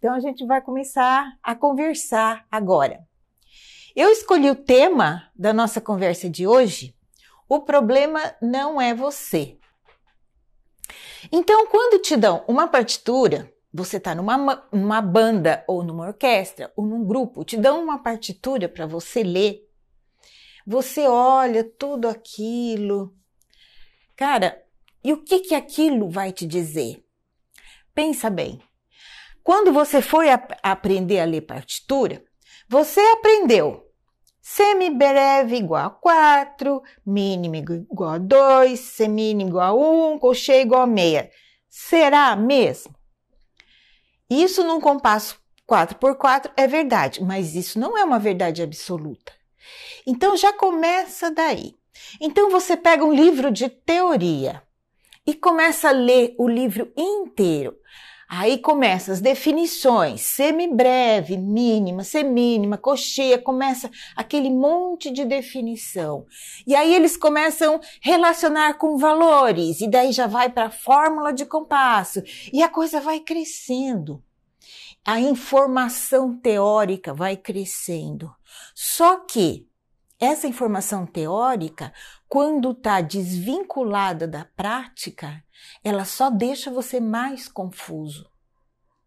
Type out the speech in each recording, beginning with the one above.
Então, a gente vai começar a conversar agora. Eu escolhi o tema da nossa conversa de hoje, o problema não é você. Então, quando te dão uma partitura, você está numa banda ou numa orquestra ou num grupo, te dão uma partitura para você ler, você olha tudo aquilo. Cara, e o que aquilo vai te dizer? Pensa bem. Quando você foi aprender a ler partitura, você aprendeu semibreve igual a 4, mínimo igual a 2, semínimo igual a 1, colcheia igual a meia. Será mesmo? Isso num compasso 4x4 é verdade, mas isso não é uma verdade absoluta. Então já começa daí. Então você pega um livro de teoria e começa a ler o livro inteiro. Aí começa as definições, semibreve, mínima, semínima, colcheia, começa aquele monte de definição. E aí eles começam a relacionar com valores, e daí já vai para a fórmula de compasso, e a coisa vai crescendo. A informação teórica vai crescendo. Só que essa informação teórica, quando está desvinculada da prática, ela só deixa você mais confuso,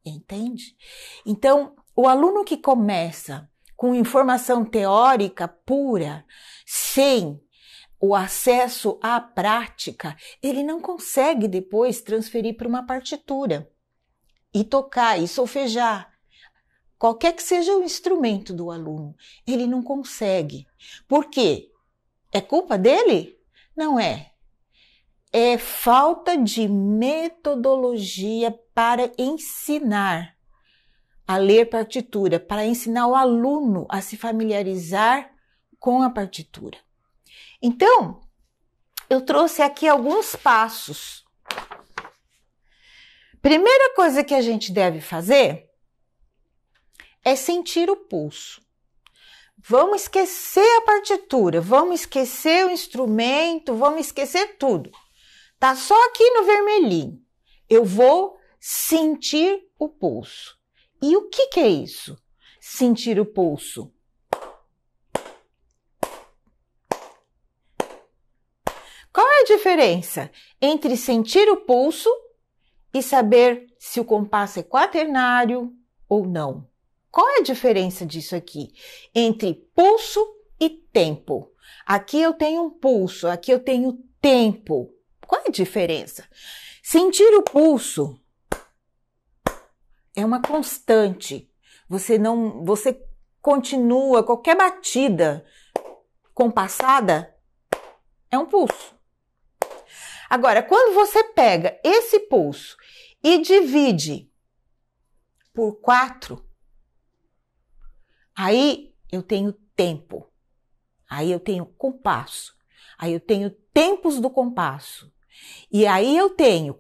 entende? Então, o aluno que começa com informação teórica pura, sem o acesso à prática, ele não consegue depois transferir para uma partitura e tocar e solfejar. Qualquer que seja o instrumento do aluno, ele não consegue. Por quê? É culpa dele? Não é. É falta de metodologia para ensinar a ler partitura, para ensinar o aluno a se familiarizar com a partitura. Então, eu trouxe aqui alguns passos. Primeira coisa que a gente deve fazer é sentir o pulso. Vamos esquecer a partitura, vamos esquecer o instrumento, vamos esquecer tudo. Tá só aqui no vermelhinho. Eu vou sentir o pulso. E o que é isso? Sentir o pulso. Qual é a diferença entre sentir o pulso e saber se o compasso é quaternário ou não? Qual é a diferença disso aqui? Entre pulso e tempo. Aqui eu tenho um pulso, aqui eu tenho tempo. Qual é a diferença? Sentir o pulso é uma constante. Você continua, qualquer batida compassada é um pulso. Agora, quando você pega esse pulso e divide por 4, aí eu tenho tempo, aí eu tenho compasso, aí eu tenho tempos do compasso. E aí eu tenho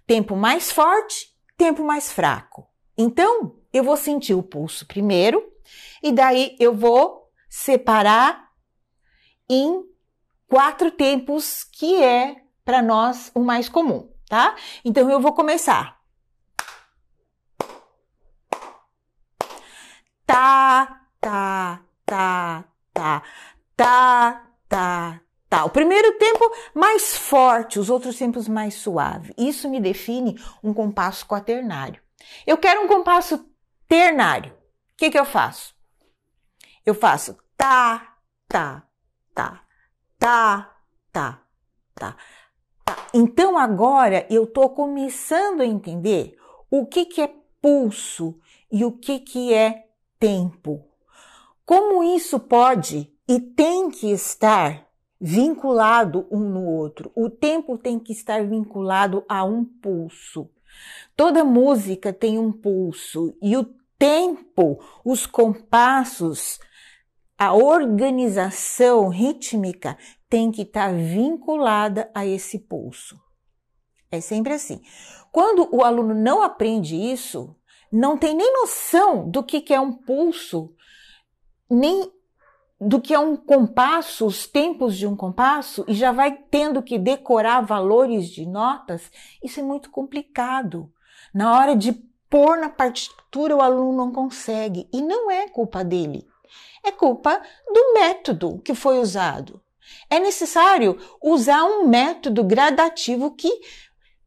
tempo mais forte, tempo mais fraco. Então, eu vou sentir o pulso primeiro, e daí eu vou separar em 4 tempos, que é para nós o mais comum, tá? Então, eu vou começar. Tá, tá, tá, tá, tá, tá, tá. O primeiro tempo mais forte, os outros tempos mais suave. Isso me define um compasso quaternário. Eu quero um compasso ternário. O que eu faço? Eu faço tá, tá, tá, tá, tá, tá, tá. Então agora eu tô começando a entender o que é pulso e o que é tempo. Como isso pode e tem que estar vinculado um no outro. O tempo tem que estar vinculado a um pulso. Toda música tem um pulso e o tempo, os compassos, a organização rítmica tem que estar vinculada a esse pulso. É sempre assim. Quando o aluno não aprende isso, não tem nem noção do que é um pulso, nem do que é um compasso, os tempos de um compasso, e já vai tendo que decorar valores de notas, isso é muito complicado. Na hora de pôr na partitura, o aluno não consegue. E não é culpa dele. É culpa do método que foi usado. É necessário usar um método gradativo que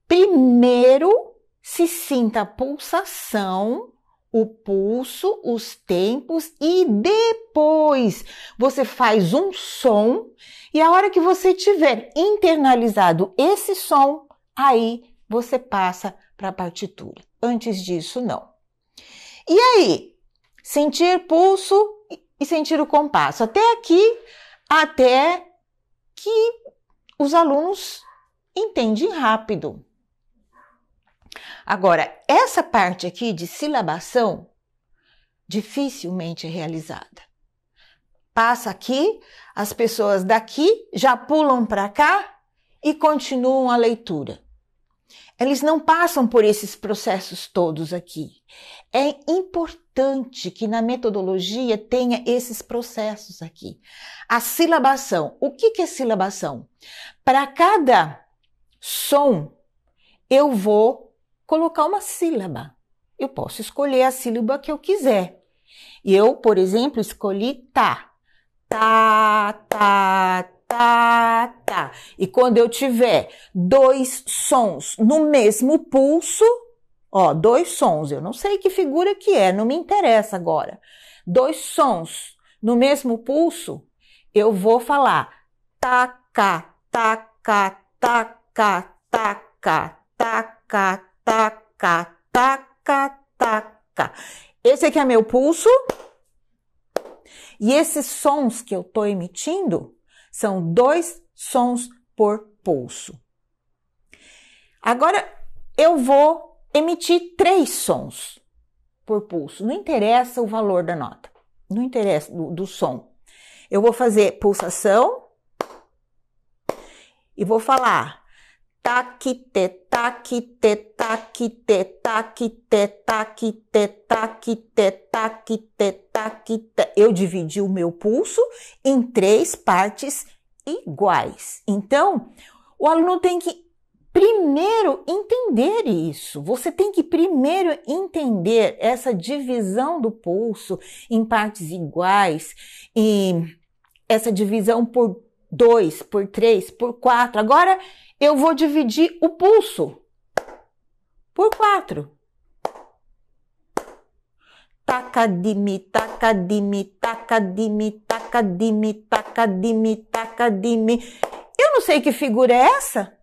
primeiro se sinta a pulsação, o pulso, os tempos e depois você faz um som e a hora que você tiver internalizado esse som, aí você passa para a partitura. Antes disso, não. E aí? Sentir pulso e sentir o compasso. Até aqui, até que os alunos entendem rápido. Agora, essa parte aqui de silabação dificilmente é realizada. Passa aqui, as pessoas daqui já pulam para cá e continuam a leitura. Eles não passam por esses processos todos aqui. É importante que na metodologia tenha esses processos aqui. A silabação. O que é silabação? Para cada som, eu vou colocar uma sílaba. Eu posso escolher a sílaba que eu quiser. E eu, por exemplo, escolhi tá. Tá, tá, tá, tá. E quando eu tiver dois sons no mesmo pulso, ó, dois sons, eu não sei que figura que é, não me interessa agora. Dois sons no mesmo pulso, eu vou falar taca, taca, taca, taca, taca, taca, taca, taca. Esse aqui é meu pulso. E esses sons que eu estou emitindo são 2 sons por pulso. Agora, eu vou emitir 3 sons por pulso. Não interessa o valor da nota. Não interessa do som. Eu vou fazer pulsação e vou falar taquite, taquite, taquite, taquite, taquite, taquite, taquite, taquite. Eu dividi o meu pulso em 3 partes iguais. Então, o aluno tem que primeiro entender isso. Você tem que primeiro entender essa divisão do pulso em partes iguais, e essa divisão por 2, por 3, por 4. Agora, eu vou dividir o pulso por 4. Tacadimi, tacadimi, tacadimi, tacadimi, tacadimi, tacadimi. Eu não sei que figura é essa.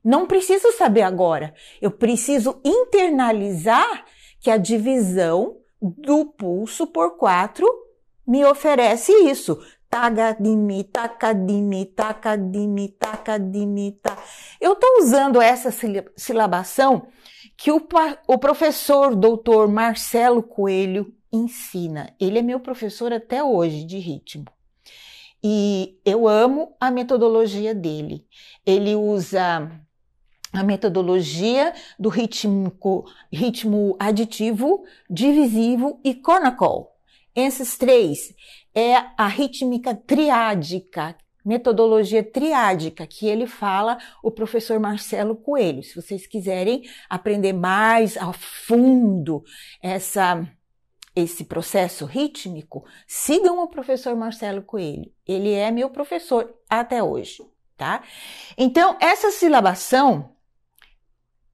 Não preciso saber agora. Eu preciso internalizar que a divisão do pulso por 4 me oferece isso. Tagadimi, tacadimi, tacadimi, tacadimi, ta. Eu estou usando essa silabação que o professor doutor Marcelo Coelho ensina. Ele é meu professor até hoje de ritmo. E eu amo a metodologia dele. Ele usa a metodologia do ritmo aditivo, divisivo e Cornacol. Esses 3 é a rítmica triádica, metodologia triádica, que ele fala, o professor Marcelo Coelho. Se vocês quiserem aprender mais a fundo esse processo rítmico, sigam o professor Marcelo Coelho. Ele é meu professor até hoje, tá? Então, essa silabação,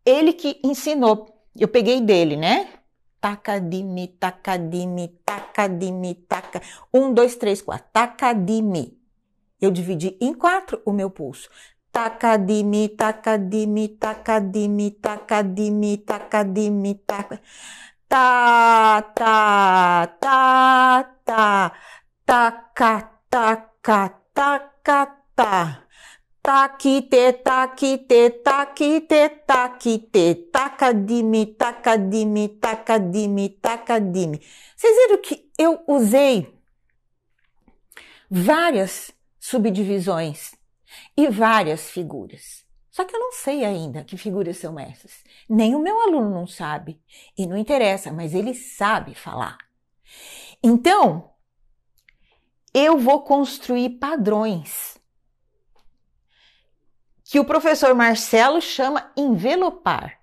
ele que ensinou, eu peguei dele, né? Tacadimi, tacadimi, tacadimi, taca. 1, 2, 3, 4. Tacadimi. Eu dividi em 4 o meu pulso. Tacadimi, tacadimi, tacadimi, tacadimi, tacadimi, taca. Tá, tá, tá, tá. Taca, taca, taca, tá. Taquite, taquite, taquite, taquite, tacadimi, tacadimi, tacadimi, tacadimi. Vocês viram que eu usei várias subdivisões e várias figuras. Só que eu não sei ainda que figuras são essas. Nem o meu aluno não sabe. E não interessa, mas ele sabe falar. Então, eu vou construir padrões que o professor Marcelo chama envelopar.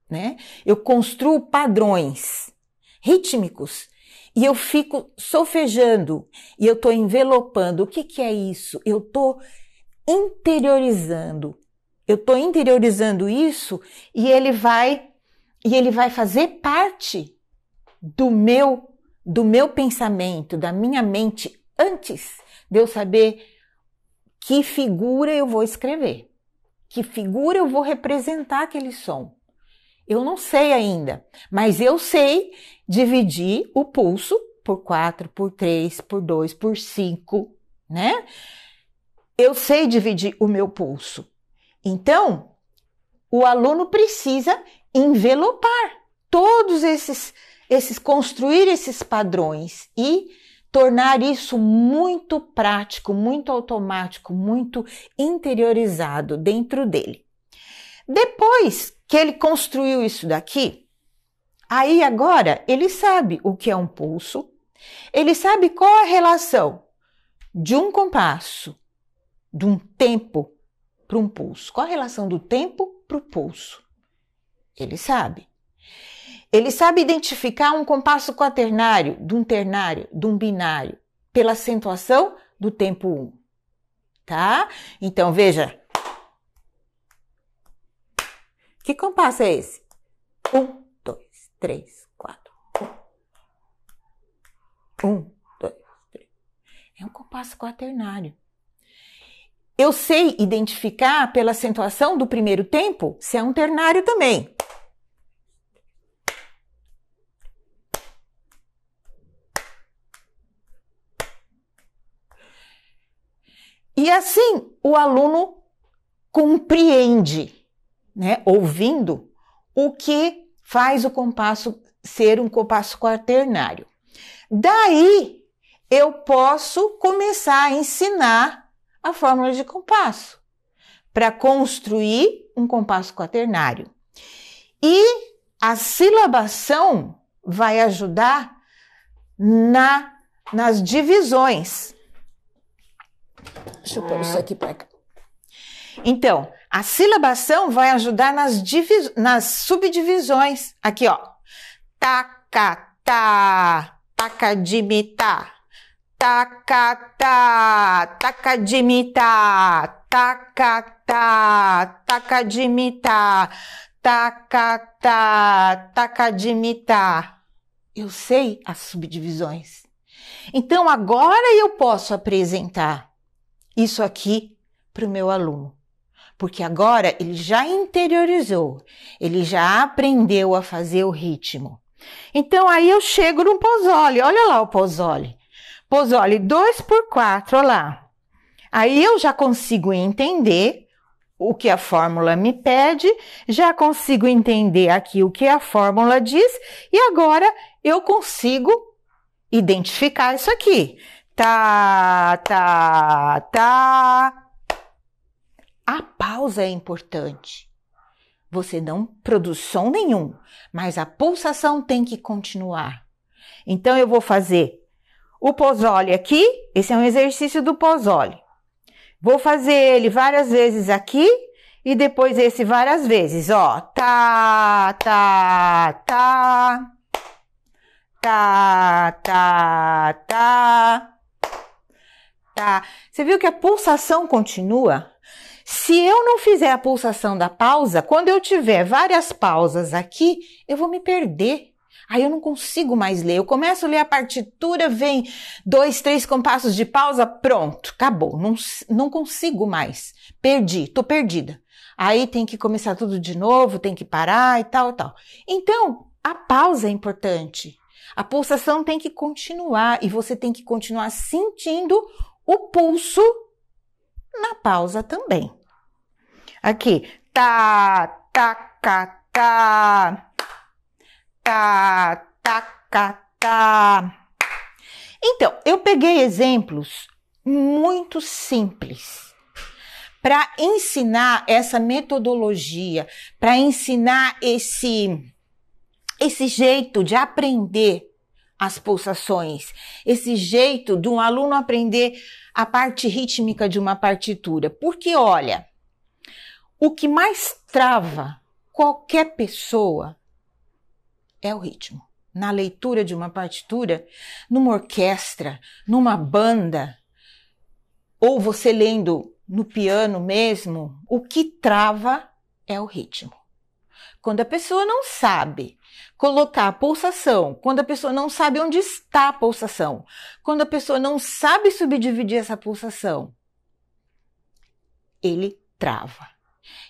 né? Eu construo padrões rítmicos e eu fico solfejando e eu tô envelopando. O que que é isso? Eu tô interiorizando. Eu tô interiorizando isso e ele vai fazer parte do meu pensamento, da minha mente, antes de eu saber que figura eu vou escrever, que figura eu vou representar aquele som. Eu não sei ainda, mas eu sei dividir o pulso por 4, por 3, por 2, por 5, né? Eu sei dividir o meu pulso. Então, o aluno precisa envelopar todos construir esses padrões e tornar isso muito prático, muito automático, muito interiorizado dentro dele. Depois que ele construiu isso daqui, aí agora ele sabe o que é um pulso, ele sabe qual é a relação de um compasso, de um tempo para um pulso. Qual a relação do tempo para o pulso? Ele sabe. Ele sabe identificar um compasso quaternário, de um ternário, de um binário, pela acentuação do tempo 1. Tá? Então, veja. Que compasso é esse? 1, 2, 3, 4. 1, 2, 3. É um compasso quaternário. Eu sei identificar pela acentuação do primeiro tempo se é um ternário também. E assim o aluno compreende, né, ouvindo, o que faz o compasso ser um compasso quaternário. Daí eu posso começar a ensinar a fórmula de compasso para construir um compasso quaternário. E a silabação vai ajudar nas divisões. Deixa eu pôr isso aqui para cá. Então, a silabação vai ajudar nas subdivisões. Aqui, ó. Tacatá, tacadimitá. Tacatá, tacadimitá, tacatá, tacadimitá, tacatá, tacadimitá. Eu sei as subdivisões. Então, agora eu posso apresentar isso aqui para o meu aluno. Porque agora ele já interiorizou, ele já aprendeu a fazer o ritmo. Então, aí eu chego no Pozzoli. Olha lá o Pozzoli. Pozzoli 2/4, olha lá. Aí eu já consigo entender o que a fórmula me pede, já consigo entender aqui o que a fórmula diz, e agora eu consigo identificar isso aqui. Tá, tá, tá. A pausa é importante. Você não produz som nenhum, mas a pulsação tem que continuar. Então eu vou fazer o Pozzoli aqui, esse é um exercício do Pozzoli. Vou fazer ele várias vezes aqui e depois esse várias vezes, ó. Tá, tá, tá. Tá, tá, tá. Tá. Você viu que a pulsação continua? Se eu não fizer a pulsação da pausa, quando eu tiver várias pausas aqui, eu vou me perder. Aí eu não consigo mais ler. Eu começo a ler a partitura, vem 2, 3 compassos de pausa, pronto, acabou. Não consigo mais. Perdi, tô perdida. Aí tem que começar tudo de novo, tem que parar e tal, tal. Então, a pausa é importante. A pulsação tem que continuar e você tem que continuar sentindo o pulso na pausa também. Aqui, tá, taca, tá. Tá, tá, tá. Então, eu peguei exemplos muito simples para ensinar essa metodologia, para ensinar esse jeito de aprender as pulsações, esse jeito de um aluno aprender a parte rítmica de uma partitura. Porque, olha, o que mais trava qualquer pessoa é o ritmo. Na leitura de uma partitura, numa orquestra, numa banda, ou você lendo no piano mesmo, o que trava é o ritmo. Quando a pessoa não sabe colocar a pulsação, quando a pessoa não sabe onde está a pulsação, quando a pessoa não sabe subdividir essa pulsação, ele trava.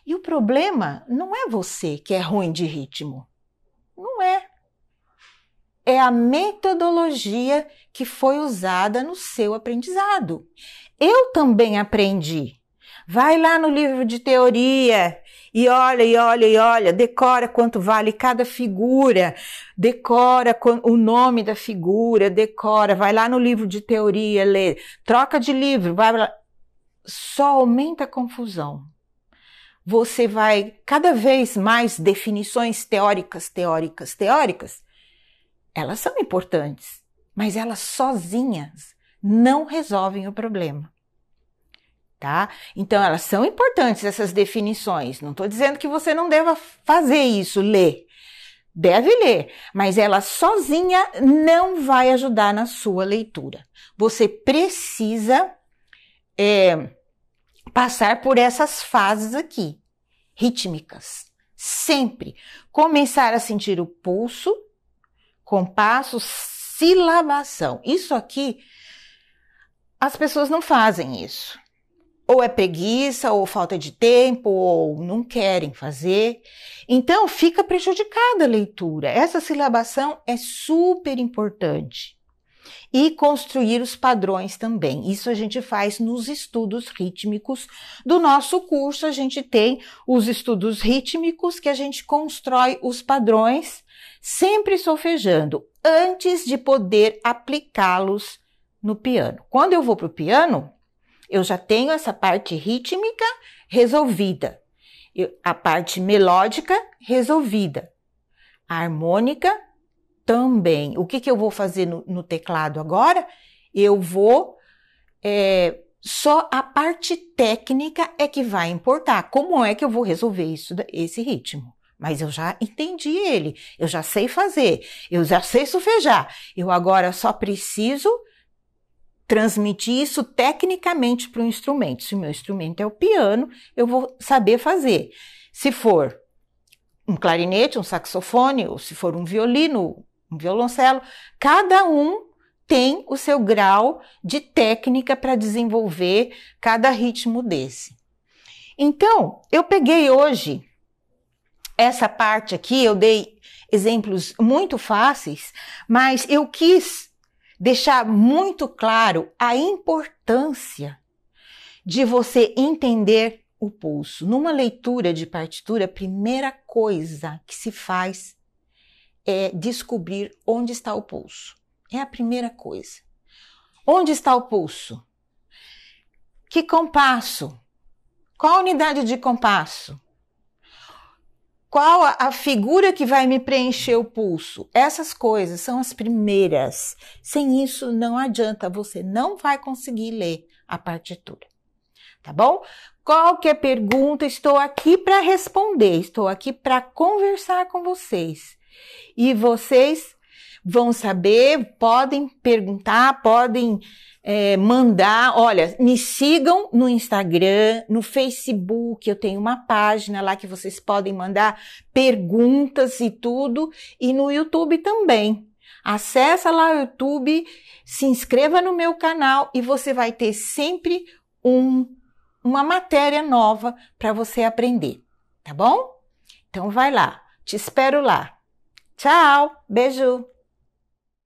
E o problema não é você que é ruim de ritmo. Não é. É a metodologia que foi usada no seu aprendizado. Eu também aprendi. Vai lá no livro de teoria e olha, decora quanto vale cada figura, decora o nome da figura, decora, vai lá no livro de teoria, lê, troca de livro, vai lá. Só aumenta a confusão. Você vai cada vez mais definições teóricas, elas são importantes, mas elas sozinhas não resolvem o problema, tá? Então, elas são importantes, essas definições. Não estou dizendo que você não deva fazer isso, ler. Deve ler, mas ela sozinha não vai ajudar na sua leitura. Você precisa passar por essas fases aqui, rítmicas. Sempre começar a sentir o pulso, compasso, silabação. Isso aqui, as pessoas não fazem isso. Ou é preguiça, ou falta de tempo, ou não querem fazer. Então, fica prejudicada a leitura. Essa silabação é super importante. E construir os padrões também. Isso a gente faz nos estudos rítmicos do nosso curso. A gente tem os estudos rítmicos que a gente constrói os padrões, sempre solfejando, antes de poder aplicá-los no piano. Quando eu vou para o piano, eu já tenho essa parte rítmica resolvida, a parte melódica resolvida, a harmônica também. O que eu vou fazer no teclado agora? Eu vou... só a parte técnica é que vai importar. Como é que eu vou resolver esse ritmo? Mas eu já entendi ele, eu já sei fazer, eu já sei solfejar. Eu agora só preciso transmitir isso tecnicamente para o instrumento. Se o meu instrumento é o piano, eu vou saber fazer. Se for um clarinete, um saxofone, ou se for um violino, um violoncelo, cada um tem o seu grau de técnica para desenvolver cada ritmo desse. Então, eu peguei hoje essa parte aqui, eu dei exemplos muito fáceis, mas eu quis deixar muito claro a importância de você entender o pulso. Numa leitura de partitura, a primeira coisa que se faz é descobrir onde está o pulso. É a primeira coisa. Onde está o pulso? Que compasso? Qual a unidade de compasso? Qual a figura que vai me preencher o pulso? Essas coisas são as primeiras. Sem isso, não adianta, você não vai conseguir ler a partitura. Tá bom? Qualquer pergunta, estou aqui para responder, estou aqui para conversar com vocês. E vocês vão saber, podem perguntar, podem mandar. Olha, me sigam no Instagram, no Facebook, eu tenho uma página lá que vocês podem mandar perguntas e tudo, e no YouTube também. Acessa lá o YouTube, se inscreva no meu canal e você vai ter sempre uma matéria nova para você aprender, tá bom? Então vai lá, te espero lá. Tchau, beijo!